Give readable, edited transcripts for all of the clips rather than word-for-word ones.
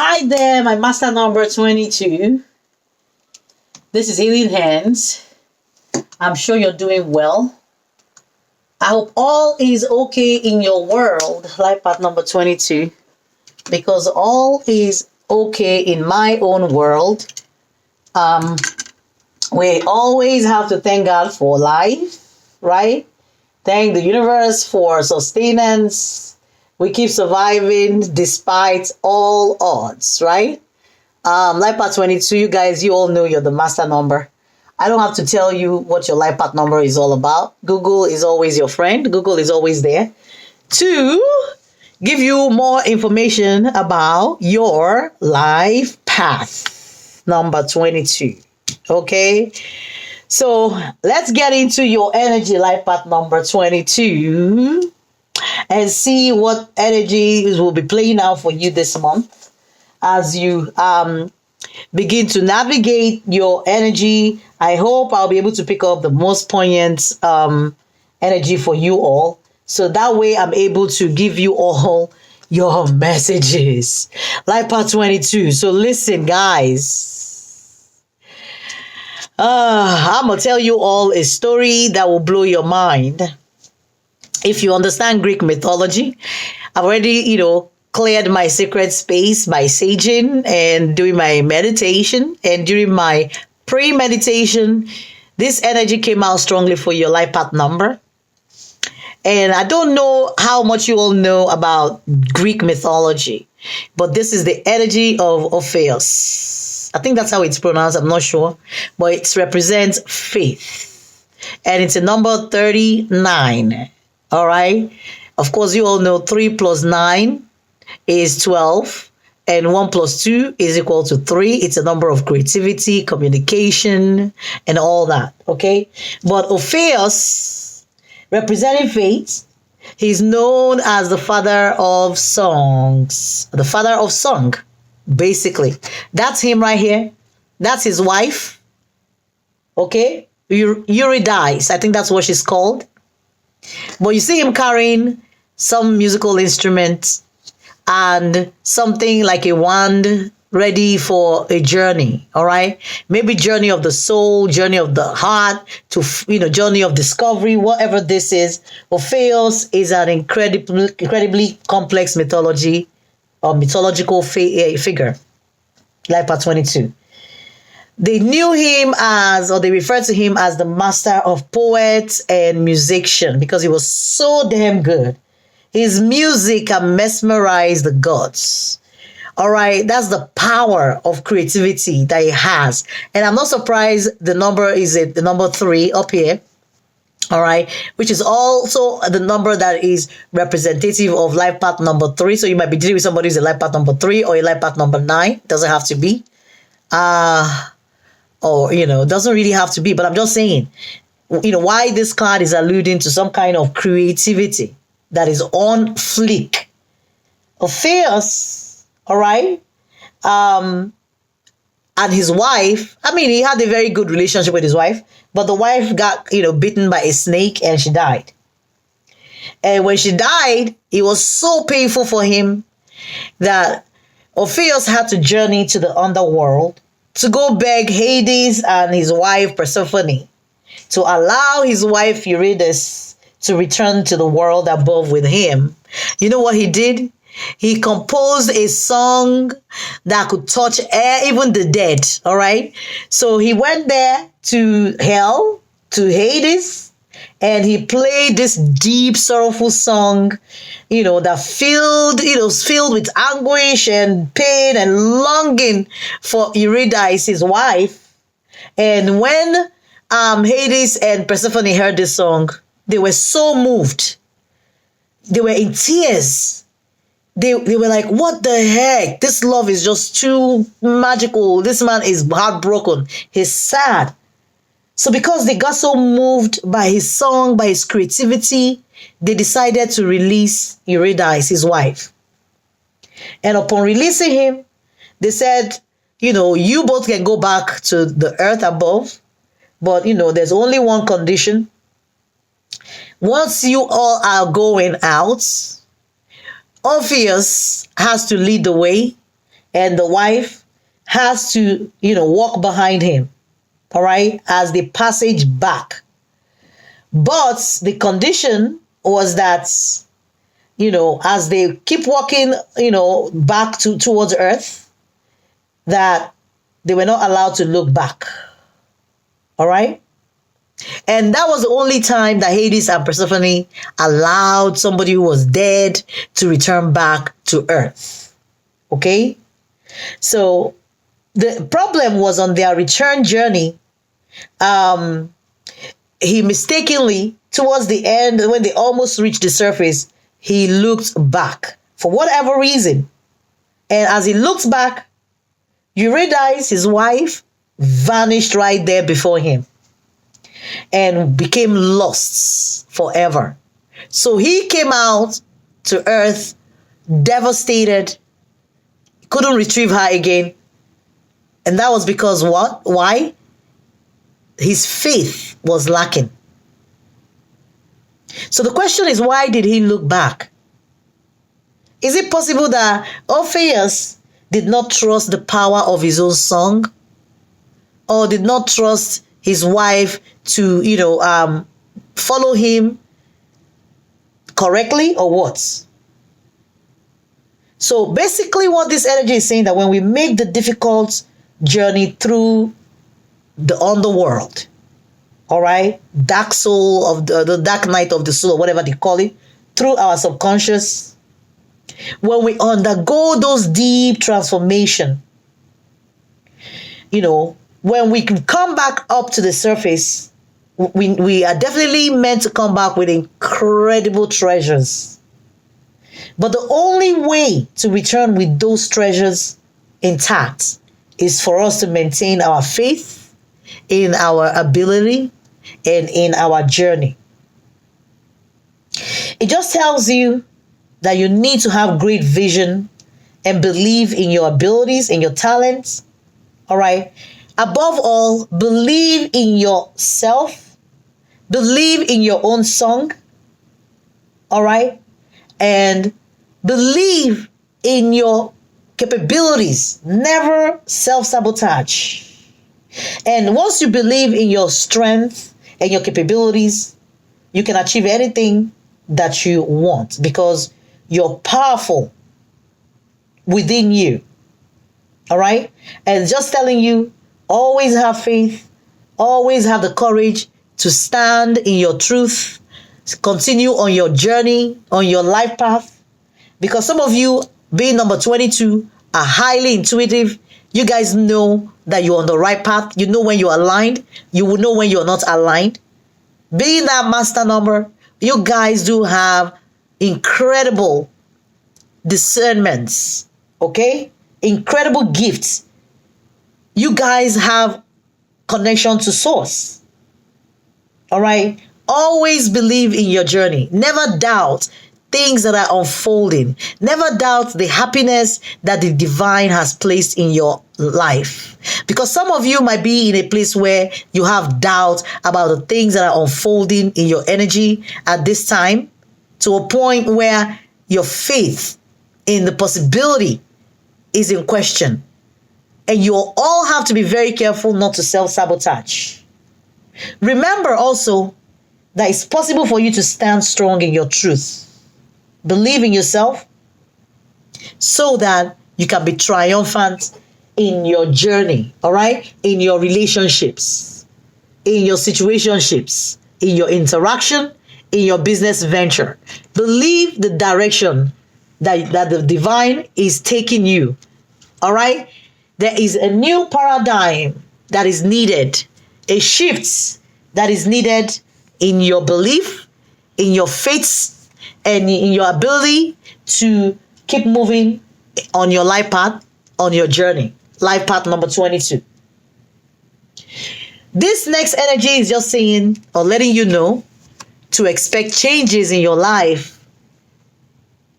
Hi there, my master number 22. This is Healing Hands. I'm sure you're doing well. I hope all is okay in your world, life path number 22, because all is okay in my own world. We always have to thank God for life, right? Thank the universe for sustenance. We keep surviving despite all odds, right? Life path 22, you guys, you all know you're the master number. I don't have to tell you what your life path number is all about. Google is always your friend. Google is always there to give you more information about your life path number 22. Okay? So let's get into your energy life path number 22 and see what energies will be playing out for you this month as you begin to navigate your energy. I hope I'll be able to pick up the most poignant energy for you all. So that way I'm able to give you all your messages. Life path 22. So listen, guys. I'm going to tell you all a story that will blow your mind. If you understand Greek mythology, I've already, cleared my sacred space by saging and doing my meditation. And during my pre-meditation, this energy came out strongly for your life path number. And I don't know how much you all know about Greek mythology, but this is the energy of Orpheus. I think that's how it's pronounced. I'm not sure, but it represents faith. And it's a number 39. All right. Of course, you all know 3 plus 9 is 12. And 1 plus 2 is equal to 3. It's a number of creativity, communication, and all that. Okay. But Orpheus, representing faith, he's known as the father of songs. The father of song, basically. That's him right here. That's his wife. Okay. Eurydice. I think that's what she's called. But you see him carrying some musical instruments and something like a wand ready for a journey. All right. Maybe journey of the soul, journey of the heart, to, journey of discovery, whatever this is. Orpheus is an incredibly complex mythology or mythological figure. Life path 22. They knew him as, or they referred to him as the master of poets and musician because he was so damn good. His music can mesmerize the gods. All right, that's the power of creativity that he has. And I'm not surprised the number is the number 3 up here. All right, which is also the number that is representative of life path number 3. So you might be dealing with somebody who's a life path number 3 or a life path number 9. Doesn't have to be. Doesn't really have to be. But I'm just saying, why this card is alluding to some kind of creativity that is on fleek. Orpheus, all right, and his wife, he had a very good relationship with his wife, but the wife got, bitten by a snake and she died. And when she died, it was so painful for him that Orpheus had to journey to the underworld to go beg Hades and his wife Persephone to allow his wife Eurydice to return to the world above with him. You know what he did? He composed a song that could touch even the dead. All right. So he went there to hell, to Hades, and he played this deep, sorrowful song, that filled with anguish and pain and longing for Eurydice, his wife. And when Hades and Persephone heard this song, they were so moved. They were in tears. They were like, what the heck? This love is just too magical. This man is heartbroken. He's sad. So because they got so moved by his song, by his creativity, they decided to release Eurydice, his wife. And upon releasing him, they said, you both can go back to the earth above. But, there's only one condition. Once you all are going out, Orpheus has to lead the way and the wife has to, walk behind him, all right, as the passage back. But the condition was that, as they keep walking, back towards earth, that they were not allowed to look back. All right. And that was the only time that Hades and Persephone allowed somebody who was dead to return back to earth. Okay. So the problem was on their return journey. He mistakenly, towards the end, when they almost reached the surface, he looked back for whatever reason. And as he looked back, Eurydice, his wife, vanished right there before him and became lost forever. So he came out to earth devastated, couldn't retrieve her again. And that was because what? Why? His faith was lacking. So the question is, why did he look back? Is it possible that Orpheus did not trust the power of his own song, or did not trust his wife to, follow him correctly, or what? So basically what this energy is saying, that when we make the difficult journey through the underworld, all right, dark soul of the dark night of the soul, or whatever they call it, through our subconscious, when we undergo those deep transformation, when we can come back up to the surface, we are definitely meant to come back with incredible treasures. But the only way to return with those treasures intact is for us to maintain our faith in our ability and in our journey. It just tells you that you need to have great vision and believe in your abilities and your talents. All right. Above all, believe in yourself. Believe in your own song. All right. And believe in your capabilities. Never self-sabotage. And once you believe in your strength and your capabilities, you can achieve anything that you want, because you're powerful within you. All right. And just telling you, always have faith, always have the courage to stand in your truth, continue on your journey, on your life path. Because some of you, being number 22, are highly intuitive. You guys know that you're on the right path. You know when you're aligned. You will know when you're not aligned. Being that master number, you guys do have incredible discernments, okay? Incredible gifts. You guys have connection to source. All right? Always believe in your journey. Never doubt things that are unfolding. Never doubt the happiness that the divine has placed in your life. Because some of you might be in a place where you have doubt about the things that are unfolding in your energy at this time, to a point where your faith in the possibility is in question. And you all have to be very careful not to self-sabotage. Remember also that it's possible for you to stand strong in your truth. Believe in yourself so that you can be triumphant in your journey, all right? In your relationships, in your situationships, in your interaction, in your business venture. Believe the direction that the divine is taking you, all right? There is a new paradigm that is needed, a shift that is needed in your belief, in your faith, and in your ability to keep moving on your life path, on your journey. Life path number 22. This next energy is just saying, or letting you know, to expect changes in your life.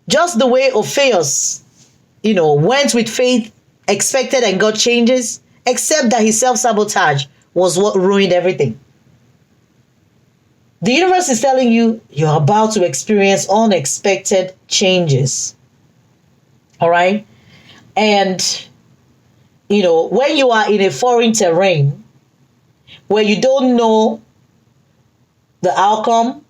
Just the way Orpheus, went with faith, expected and got changes, except that his self-sabotage was what ruined everything. The universe is telling you you're about to experience unexpected changes. All right? And, when you are in a foreign terrain where you don't know the outcome,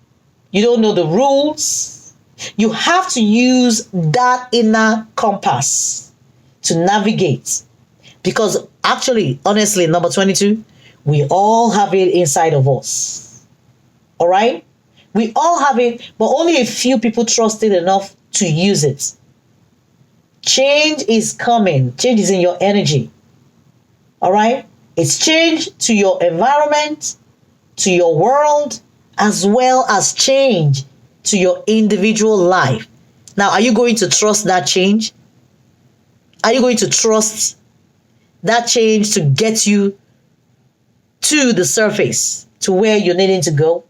you don't know the rules, you have to use that inner compass to navigate. Because actually, honestly, number 22, we all have it inside of us. All right? We all have it, but only a few people trust it enough to use it. Change is coming. Change is in your energy. All right? It's change to your environment, to your world, as well as change to your individual life. Now, are you going to trust that change? Are you going to trust that change to get you to the surface, to where you're needing to go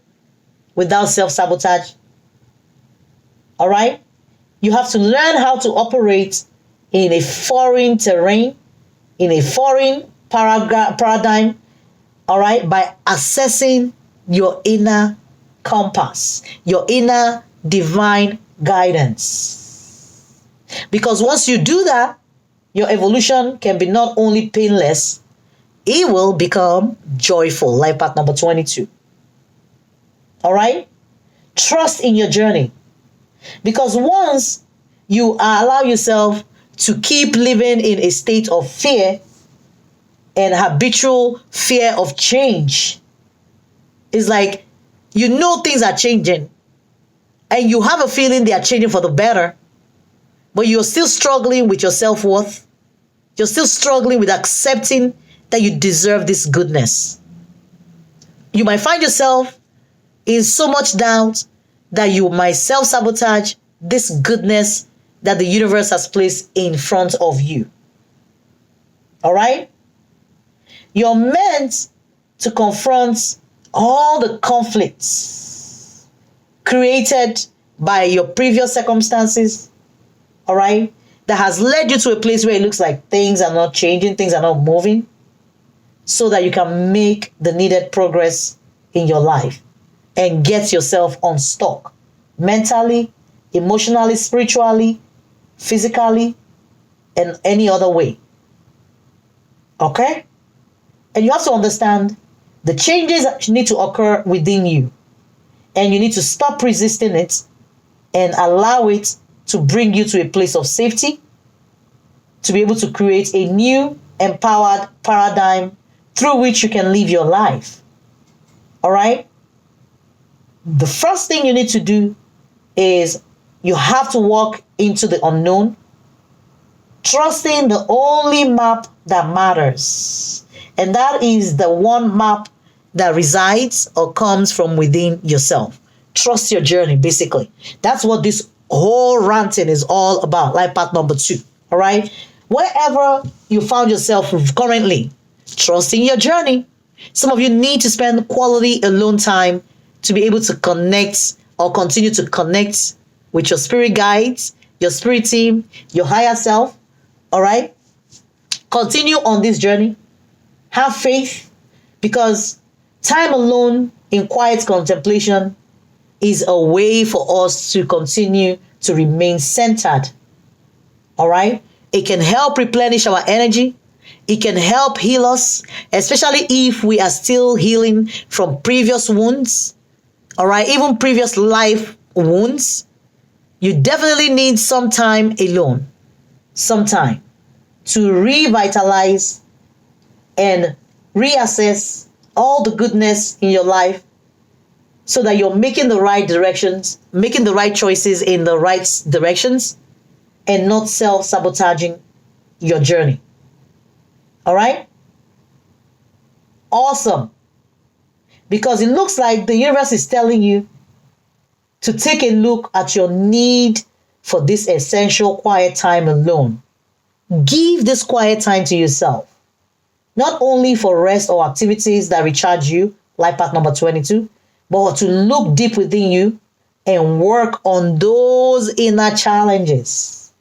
without self-sabotage? All right? You have to learn how to operate in a foreign terrain, in a foreign paradigm, all right, by assessing your inner compass, your inner divine guidance. Because once you do that, your evolution can be not only painless, it will become joyful. Life path number 22. All right? Trust in your journey. Because once you allow yourself to keep living in a state of fear and habitual fear of change, it's like things are changing and you have a feeling they are changing for the better, but you're still struggling with your self-worth. You're still struggling with accepting that you deserve this goodness. You might find yourself in so much doubt that you might self-sabotage this goodness that the universe has placed in front of you. All right? You're meant to confront all the conflicts created by your previous circumstances, all right, that has led you to a place where it looks like things are not changing, things are not moving, so that you can make the needed progress in your life and get yourself unstuck mentally, emotionally, spiritually, physically, and any other way. Okay? And you have to understand the changes that need to occur within you. And you need to stop resisting it and allow it to bring you to a place of safety, to be able to create a new empowered paradigm through which you can live your life. All right? The first thing you need to do is you have to walk into the unknown, trusting the only map that matters. And that is the one map that resides or comes from within yourself. Trust your journey, basically. That's what this whole ranting is all about. Life path number 2. All right? Wherever you found yourself currently, trusting your journey. Some of you need to spend quality alone time to be able to connect or continue to connect with your spirit guides, your spirit team, your higher self. All right? Continue on this journey. Have faith, because time alone in quiet contemplation is a way for us to continue to remain centered. All right? It can help replenish our energy. It can help heal us, especially if we are still healing from previous wounds. All right? Even previous life wounds. You definitely need some time alone, some time to revitalize and reassess all the goodness in your life so that you're making the right directions, making the right choices in the right directions, and not self-sabotaging your journey. All right? Awesome. Because it looks like the universe is telling you to take a look at your need for this essential quiet time alone. Give this quiet time to yourself. Not only for rest or activities that recharge you, life path number 22, but to look deep within you and work on those inner challenges.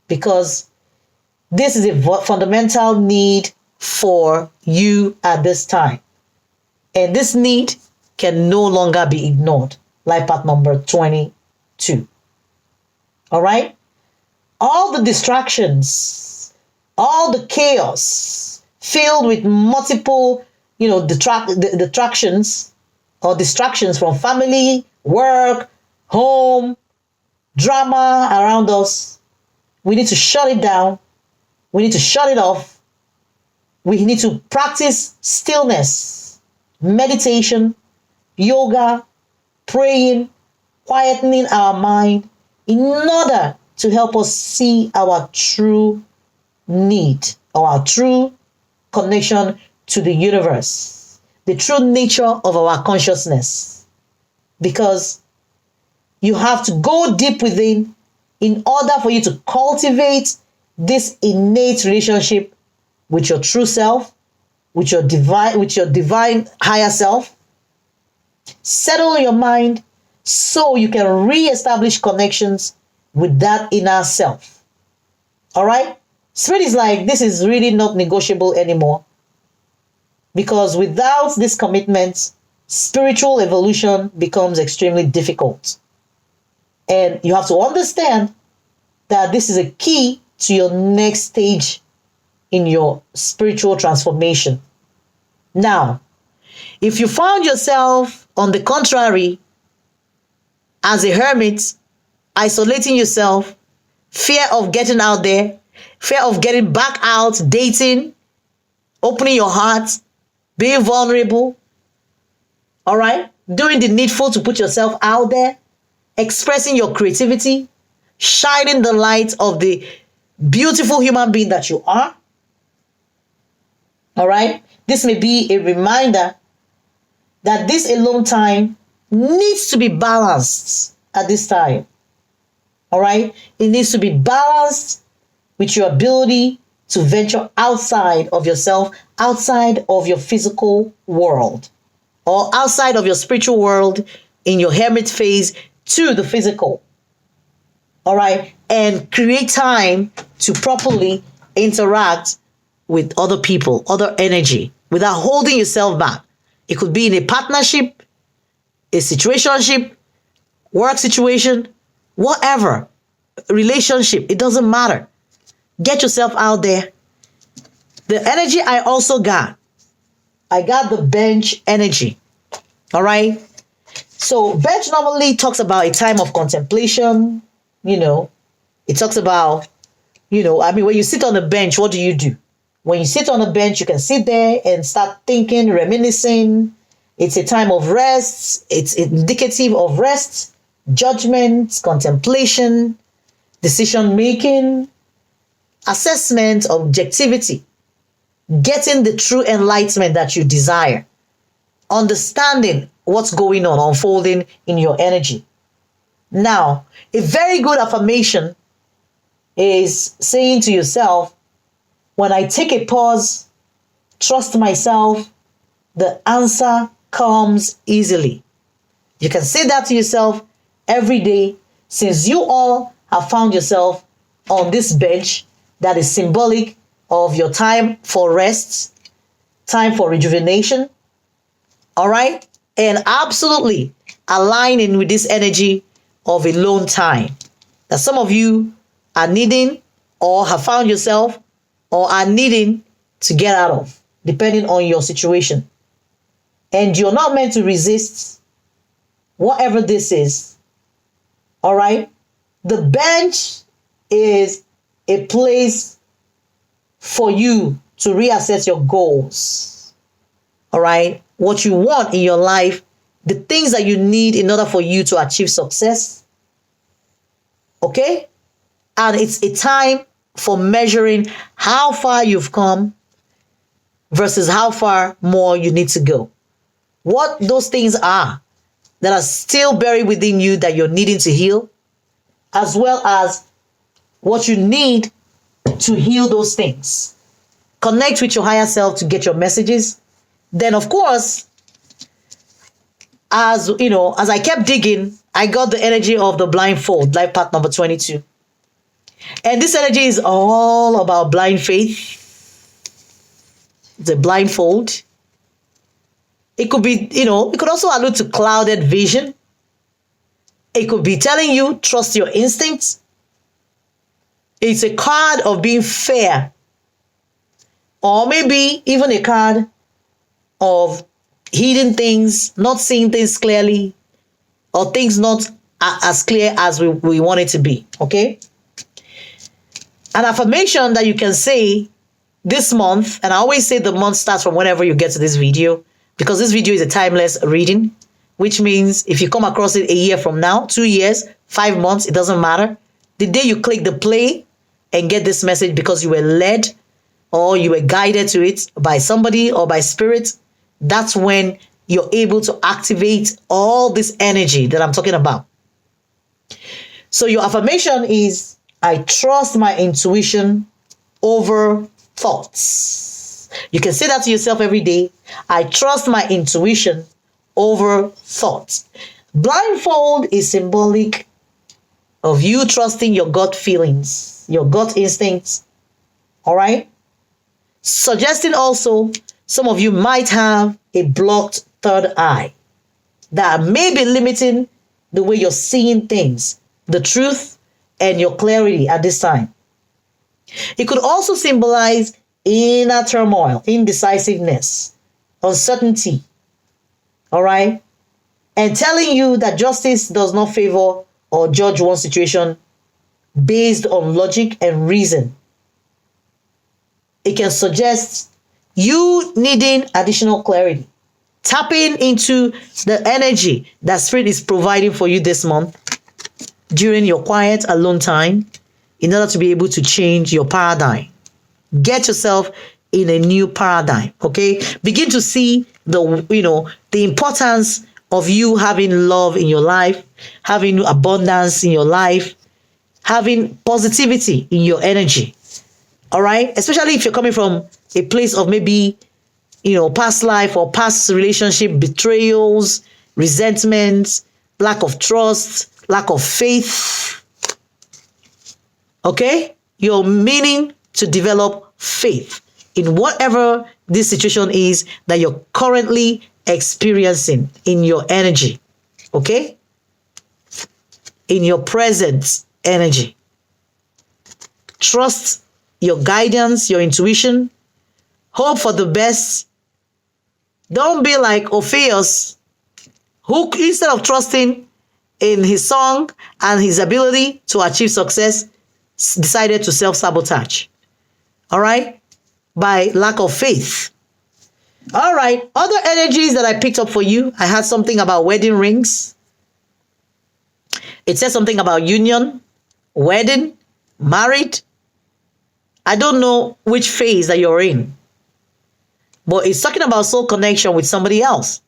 Because this is a fundamental need for you at this time. And this need can no longer be ignored. Life path number 22. All right? all the distractions, all the chaos filled with multiple, detractions or distractions from family, work, home, drama around us. We need to shut it down. We need to shut it off. We need to practice stillness, meditation, yoga, praying, quietening our mind in order to help us see our true need or our true connection to the universe, the true nature of our consciousness. Because you have to go deep within in order for you to cultivate this innate relationship with your true self, with your divine higher self. Settle your mind so you can re-establish connections with that inner self. All right? Spirit is like, this is really not negotiable anymore. Because without this commitment, spiritual evolution becomes extremely difficult. And you have to understand that this is a key to your next stage in your spiritual transformation. Now, if you found yourself, on the contrary, as a hermit, isolating yourself, fear of getting out there, fear of getting back out, dating, opening your heart, being vulnerable, all right, doing the needful to put yourself out there, expressing your creativity, shining the light of the beautiful human being that you are. All right, this may be a reminder that this alone time needs to be balanced at this time. All right, it needs to be balanced with your ability to venture outside of yourself, outside of your physical world, or outside of your spiritual world in your hermit phase to the physical. All right, and create time to properly interact with other people, other energy, without holding yourself back. It could be in a partnership, a situationship, work situation, whatever, relationship, it doesn't matter. Get yourself out there. The energy I got the bench energy. All right. So bench normally talks about a time of contemplation. It talks about, when you sit on the bench, what do? When you sit on a bench, you can sit there and start thinking, reminiscing. It's a time of rest. It's indicative of rest, judgment, contemplation, decision-making, assessment, objectivity, getting the true enlightenment that you desire, understanding what's going on, unfolding in your energy. Now, a very good affirmation is saying to yourself, when I take a pause, trust myself, the answer comes easily. You can say that to yourself every day, since you all have found yourself on this bench that is symbolic of your time for rest, time for rejuvenation. All right? And absolutely aligning with this energy of alone time that some of you are needing or have found yourself or are needing to get out of, depending on your situation. And you're not meant to resist whatever this is. All right? The bench is a place for you to reassess your goals. All right? What you want in your life, the things that you need in order for you to achieve success. Okay? And it's a time for measuring how far you've come versus how far more you need to go. What those things are that are still buried within you that you're needing to heal, as well as what you need to heal those things. Connect with your higher self to get your messages. Then, of course, as I kept digging, I got the energy of the blindfold, life path number 22. And this energy is all about blind faith, the blindfold. It could be, it could also allude to clouded vision. It could be telling you, trust your instincts. It's a card of being fair, or maybe even a card of hidden things, not seeing things clearly, or things not as clear as we want it to be. Okay? An affirmation that you can say this month, and I always say the month starts from whenever you get to this video, because this video is a timeless reading, which means if you come across it a year from now, 2 years, 5 months, it doesn't matter. The day you click the play and get this message because you were led or you were guided to it by somebody or by spirit, that's when you're able to activate all this energy that I'm talking about. So your affirmation is, I trust my intuition over thoughts. You can say that to yourself every day. I trust my intuition over thoughts. Blindfold is symbolic of you trusting your gut feelings, your gut instincts. All right? Suggesting also some of you might have a blocked third eye that may be limiting the way you're seeing things, the truth, and your clarity at this time. It could also symbolize inner turmoil, indecisiveness, uncertainty, all right? And telling you that justice does not favor or judge one situation based on logic and reason. It can suggest you needing additional clarity, tapping into the energy that Spirit is providing for you this month during your quiet, alone time in order to be able to change your paradigm. Get yourself in a new paradigm, okay? Begin to see the importance of you having love in your life, having abundance in your life, having positivity in your energy, all right? Especially if you're coming from a place of maybe, past life or past relationship betrayals, resentments, lack of trust, lack of faith, okay? You're meaning to develop faith in whatever this situation is that you're currently experiencing in your energy, okay? In your present energy. Trust your guidance, your intuition. Hope for the best. Don't be like Orpheus, who instead of trusting in his song and his ability to achieve success, decided to self-sabotage. All right? By lack of faith. All right. Other energies that I picked up for you. I had something about wedding rings. It says something about union, wedding, married. I don't know which phase that you're in. But it's talking about soul connection with somebody else.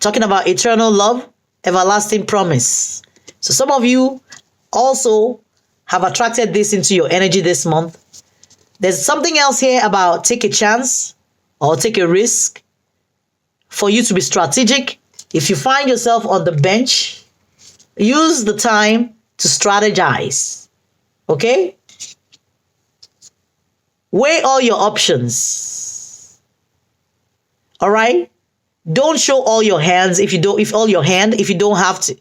Talking about eternal love, everlasting promise. So some of you also have attracted this into your energy this month. There's something else here about take a chance or take a risk for you to be strategic. If you find yourself on the bench, use the time to strategize. Okay? Weigh all your options. All right? Don't show all your hands if you don't have to.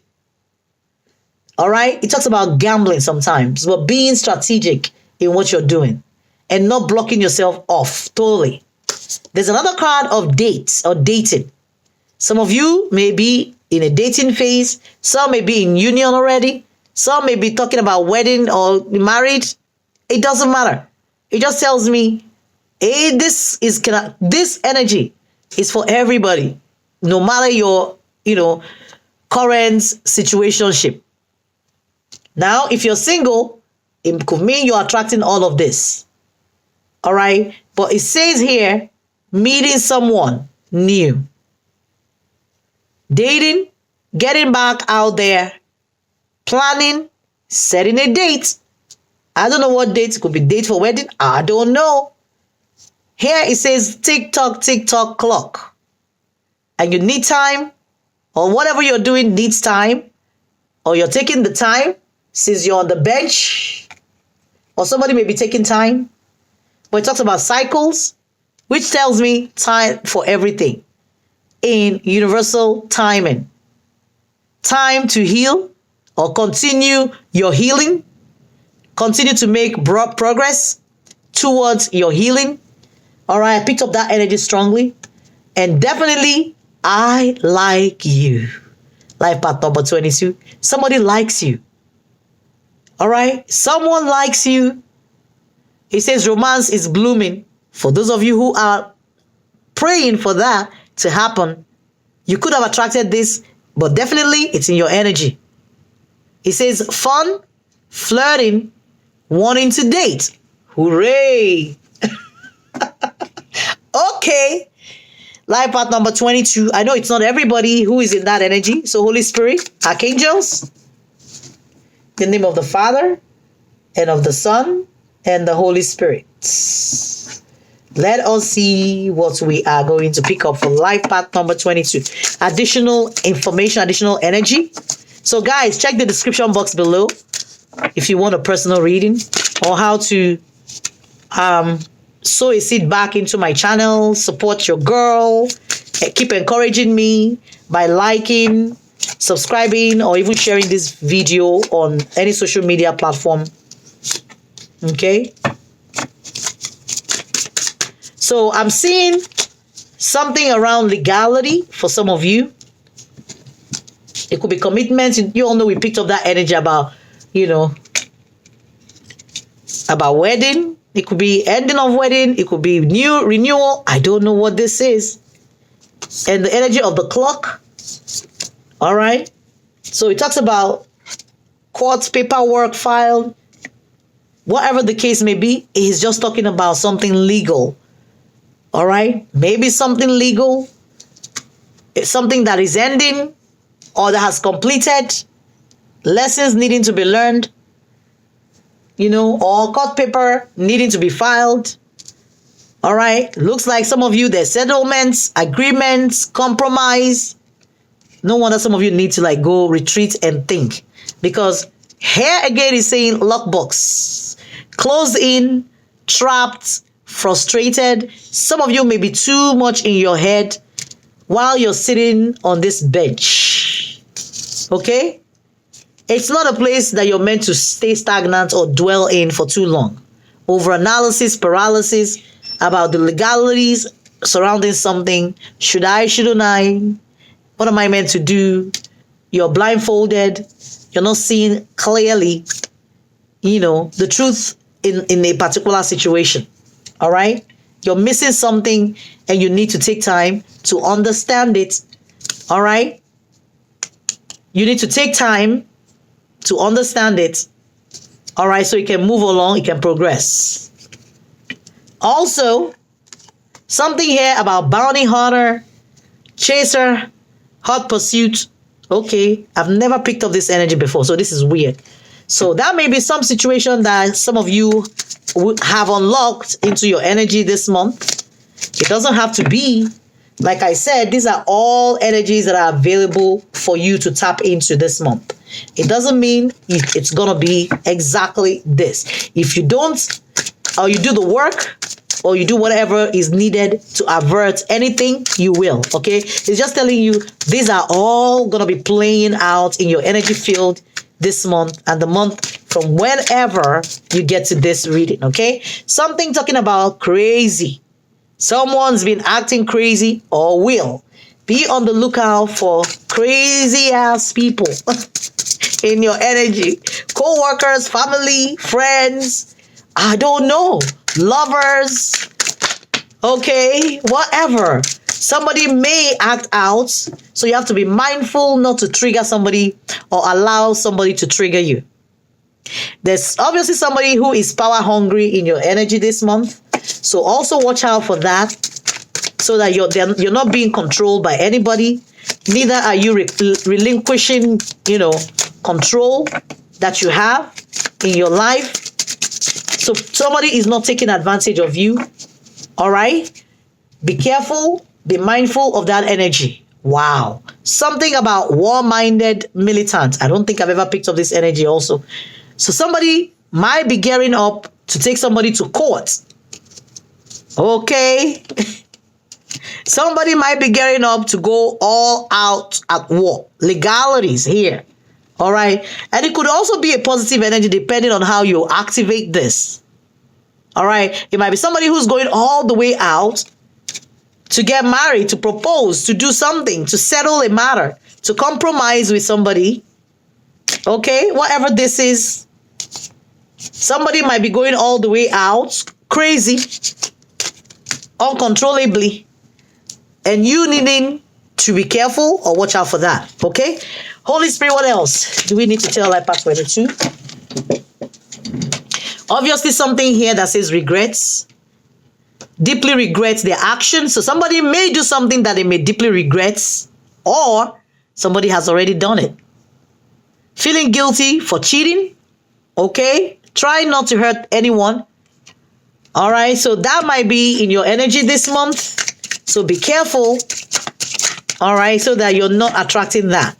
All right? It talks about gambling sometimes, but being strategic in what you're doing and not blocking yourself off totally. There's another card of dates or dating. Some of you may be in a dating phase. Some may be in union already. Some may be talking about wedding or married. It doesn't matter. It just tells me, hey, this energy is for everybody, no matter your, current situationship. Now, if you're single, it could mean you're attracting all of this. All right? But it says here, meeting someone new. Dating, getting back out there, planning, setting a date. I don't know what date. It could be date for wedding. I don't know. Here it says tick-tock, tick-tock clock. And you need time, or whatever you're doing needs time, or you're taking the time since you're on the bench, or somebody may be taking time. But it talks about cycles, which tells me time for everything in universal timing. Time to heal or continue your healing. continue to make broad progress towards your healing. All right, I picked up that energy strongly. And definitely, I like you. Life path number 22. Somebody likes you. All right, someone likes you. It says romance is blooming. For those of you who are praying for that to happen, you could have attracted this, but definitely it's in your energy. It says fun, flirting, wanting to date. Hooray! Okay. Life path number 22. I know it's not everybody who is in that energy. So Holy Spirit, archangels, in the name of the Father and of the Son and the Holy Spirit. Let us see what we are going to pick up for life path number 22. Additional information, additional energy. So guys, check the description box below if you want a personal reading or how to sow a seed back into my channel, support your girl, keep encouraging me by liking, subscribing, or even sharing this video on any social media platform. Okay? So I'm seeing something around legality for some of you. It could be commitments. You all know we picked up that energy about, about wedding. It could be ending of wedding. It could be new renewal. I don't know what this is. And the energy of the clock. All right. So it talks about court paperwork filed. Whatever the case may be, he's just talking about something legal. All right. Maybe something legal. It's something that is ending or that has completed. Lessons needing to be learned. Or court paper needing to be filed. All right. Looks like some of you, there's settlements, agreements, compromise. No wonder some of you need to go retreat and think. Because here again is saying lockbox. Closed in, trapped, frustrated. Some of you may be too much in your head while you're sitting on this bench. Okay? It's not a place that you're meant to stay stagnant or dwell in for too long. Overanalysis, paralysis about the legalities surrounding something. Should I, shouldn't I? What am I meant to do? You're blindfolded. You're not seeing clearly, the truth in a particular situation. All right? You're missing something and you need to take time to understand it. All right? You need to take time to understand it. All right, so you can move along, you can progress. Also, something here about bounty hunter, chaser, hot pursuit. Okay, I've never picked up this energy before, so this is weird. So that may be some situation that some of you would have unlocked into your energy this month. It doesn't have to be. Like I said, these are all energies that are available for you to tap into this month. It doesn't mean it's going to be exactly this. If you don't, or you do the work, or you do whatever is needed to avert anything, you will, okay? It's just telling you these are all going to be playing out in your energy field this month and the month from whenever you get to this reading, okay? Something talking about crazy. Someone's been acting crazy or will. Be on the lookout for crazy ass people in your energy. Co-workers, family, friends, I don't know, lovers, okay, whatever. Somebody may act out, so you have to be mindful not to trigger somebody or allow somebody to trigger you. There's obviously somebody who is power hungry in your energy this month. So also watch out for that so that you're not being controlled by anybody. Neither are you relinquishing, control that you have in your life. So somebody is not taking advantage of you. All right? Be careful. Be mindful of that energy. Wow. Something about war-minded militants. I don't think I've ever picked up this energy also. So somebody might be gearing up to take somebody to court. Okay. Somebody might be gearing up to go all out at war. Legalities here. All right. And it could also be a positive energy depending on how you activate this. All right. It might be somebody who's going all the way out to get married, to propose, to do something, to settle a matter, to compromise with somebody. Okay. Whatever this is, somebody might be going all the way out, crazy, uncontrollably, and you needing to be careful or watch out for that. Okay. Holy Spirit, what else do we need to tell Life Path 22? Obviously, something here that says regrets. Deeply regrets their action. So somebody may do something that they may deeply regret, or somebody has already done it. Feeling guilty for cheating. Okay. Try not to hurt anyone. All right. So that might be in your energy this month. So be careful. All right. So that you're not attracting that.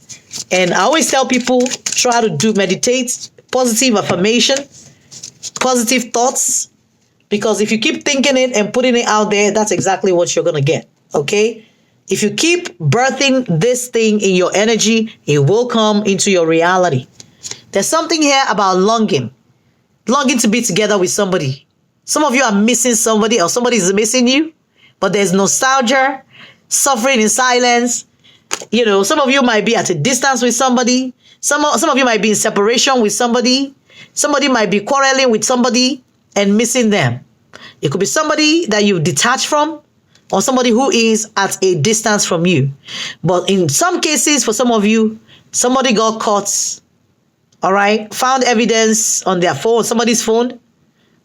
And I always tell people, try to meditate, positive affirmation, positive thoughts, because if you keep thinking it and putting it out there, that's exactly what you're going to get. Okay. If you keep birthing this thing in your energy, it will come into your reality. There's something here about longing to be together with somebody. Some of you are missing somebody, or somebody is missing you, but there's nostalgia, suffering in silence. You know, some of you might be at a distance with somebody. Some of you might be in separation with somebody. Somebody might be quarreling with somebody and missing them. It could be somebody that you detach from, or somebody who is at a distance from you. But in some cases, for some of you, somebody got caught, all right, found evidence on their phone, somebody's phone,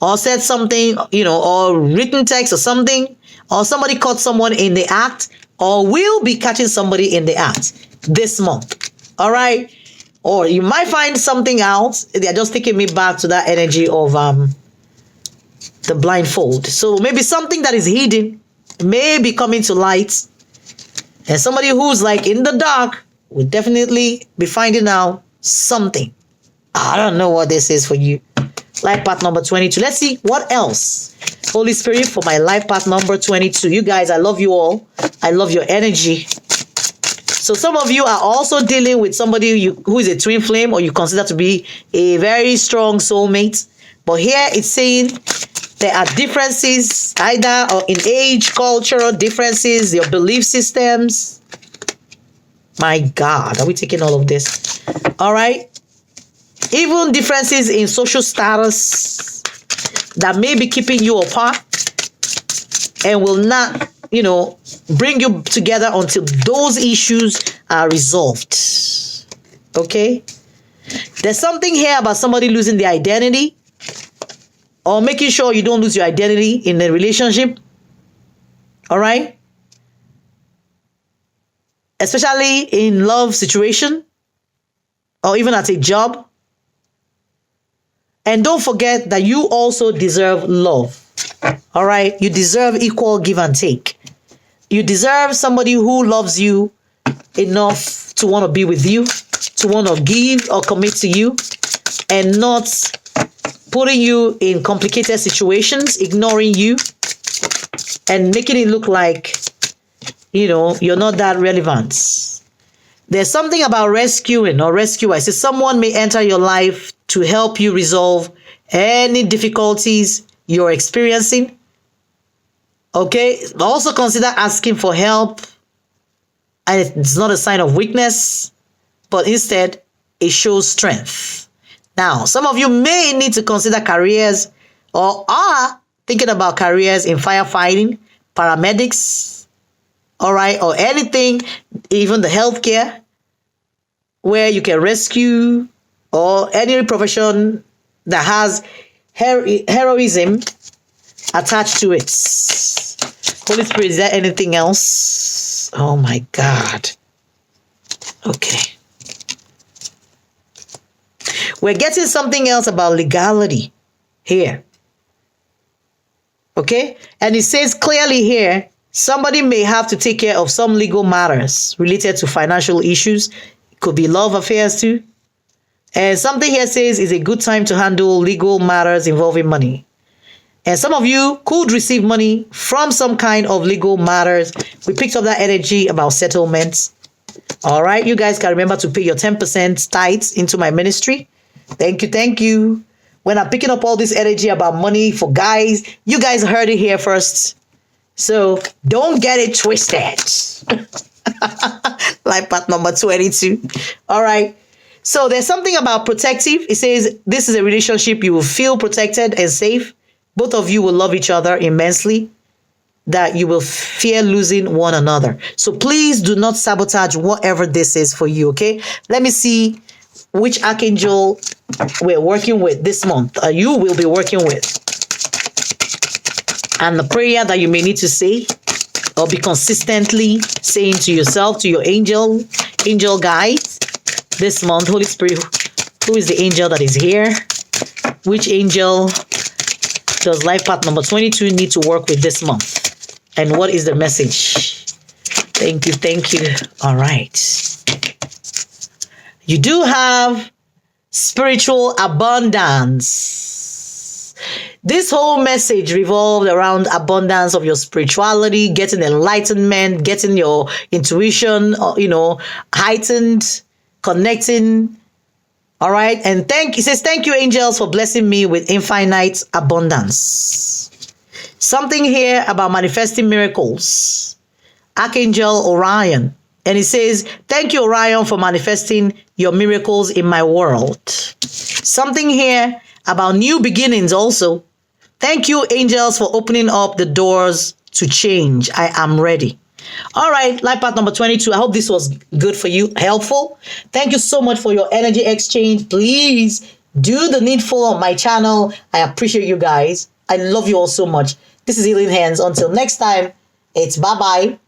or said something, you know, or written text or something, or somebody caught someone in the act, or will be catching somebody in the act this month. All right. Or you might find something else. They're just taking me back to that energy of the blindfold. So maybe something that is hidden may be coming to light. And somebody who's like in the dark will definitely be finding out something. I don't know what this is for you. Life path number 22. Let's see what else. Holy Spirit, for my life path number 22. You guys, I love you all. I love your energy. So some of you are also dealing with somebody who is a twin flame, or you consider to be a very strong soulmate. But here it's saying there are differences, either or in age, cultural differences, your belief systems. My God, are we taking all of this? All right. Even differences in social status that may be keeping you apart and will not, you know, bring you together until those issues are resolved. Okay? There's something here about somebody losing their identity, or making sure you don't lose your identity in a relationship. All right? Especially in love situation, or even at a job. And don't forget that you also deserve love. All right? You deserve equal give and take. You deserve somebody who loves you enough to want to be with you, to want to give or commit to you, and not putting you in complicated situations, ignoring you, and making it look like, you know, you're not that relevant. There's something about rescuing or rescue. I say someone may enter your life to help you resolve any difficulties you're experiencing. Okay. Also consider asking for help. And it's not a sign of weakness, but instead it shows strength. Now, some of you may need to consider careers, or are thinking about careers in firefighting, paramedics, all right, or anything, even the healthcare, where you can rescue, or any profession that has heroism attached to it. Holy Spirit, is there anything else? Oh my God. Okay. We're getting something else about legality here. Okay? And it says clearly here, somebody may have to take care of some legal matters related to financial issues. It could be love affairs too. And something here says it's a good time to handle legal matters involving money. And some of you could receive money from some kind of legal matters. We picked up that energy about settlements. All right. You guys can remember to pay your 10% tithes into my ministry. Thank you. Thank you. When I'm picking up all this energy about money for guys, you guys heard it here first. So don't get it twisted. Life path number 22. All right. So there's something about protective. It says this is a relationship you will feel protected and safe. Both of you will love each other immensely, that you will fear losing one another. So please do not sabotage whatever this is for you, okay? Let me see which archangel we're working with this month. You will be working with. And the prayer that you may need to say or be consistently saying to yourself, to your angel guides this month. Holy Spirit, who is the angel that is here? Which angel does life path number 22 need to work with this month? And what is the message? Thank you. Thank you. All right. You do have spiritual abundance. This whole message revolved around abundance of your spirituality, getting enlightenment, getting your intuition, heightened, connecting. All right. And it says, thank you, angels, for blessing me with infinite abundance. Something here about manifesting miracles. Archangel Orion. And it says, thank you, Orion, for manifesting your miracles in my world. Something here about new beginnings also. Thank you, angels, for opening up the doors to change. I am ready. All right, life path number 22. I hope this was good for you, helpful. Thank you so much for your energy exchange. Please do the needful on my channel. I appreciate you guys. I love you all so much. This is Healing Hands. Until next time, it's bye-bye.